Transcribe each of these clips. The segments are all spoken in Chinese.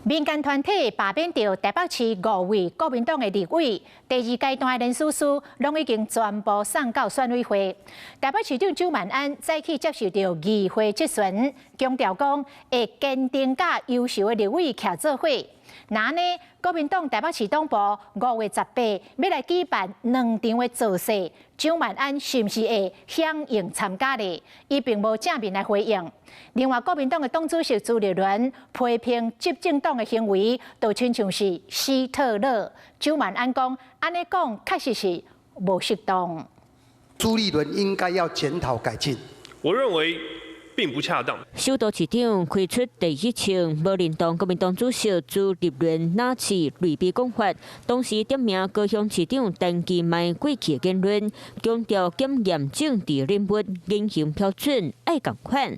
民间团体罢免掉台北市5位国民党的立委，第2阶段的人事书拢已经全部送到选委会。台北市长周万安再去接受到议会质询，强调讲会坚定甲优秀的立委徛做伙。那呢，国民党台北市党部5月18要来举办2场的造势，周万安是不是会响应参加呢？伊并无正面来回应。另外，国民党的党主席朱立伦批评执政党的行为，就亲像是希特勒。周万安讲，安尼讲确实是无适当。朱立伦应该要检讨改进。我认为并不恰当。首都市长开出第1场无认同国民党主席朱立伦那次类比讲法，同时点名高雄市长陈其迈过去的言论，强调检验政治人物言行标准爱共款。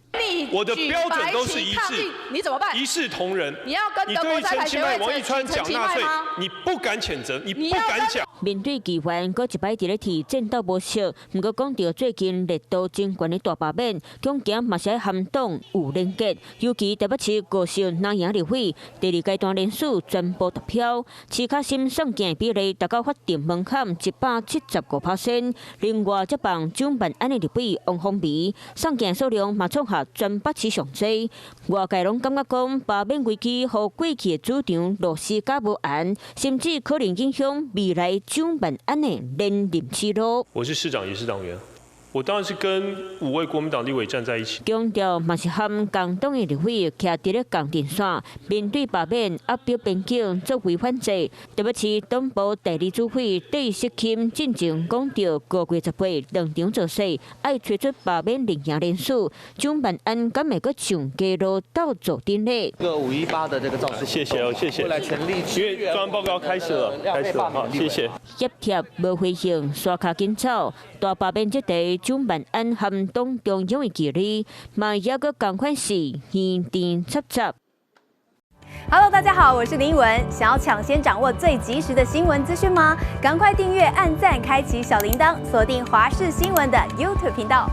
我的标准都是一致，你怎么办？一视同仁。你要跟德国在台协会王一川讲纳粹，你不敢谴责，你不敢讲。面对议员，搁一摆伫咧提战斗模式，不过讲到最近力度真悬的大罢免，恐惊嘛是爱含党有连结。尤其台北市高雄南营立委第2阶段人数全部投票，市卡心送件比例达到法定门槛175%。另外，接棒周万安的立委王宏维送件数量嘛创下全北市上最。外界拢感觉讲罢免危机，和过去的主张落实甲无安，甚至可能影响未来周万安的连任之路。我是市长，也是党员。我当然是跟5位国民党立委站在一起。强调嘛是和共党的立委徛伫咧共阵线，面对罢免压表边境作为反制。特别是党部第2主委戴锡钦进前讲到5月18 2场造势，爱推出罢免连赢人数，周万安敢会阁上街路到做阵呢？这个518的这个造势，谢谢哦，谢谢。来成立，因为专案报告开始了，好，谢谢。叶贴无回应，刷卡紧走，大罢免这题。周万安和党中央的距离，嘛也个共款是严定插插。Hello， 大家好，我是林依文。想要抢先掌握最及时的新闻资讯吗？赶快订阅、按赞、开启小铃铛，锁定华视新闻的 YouTube 频道。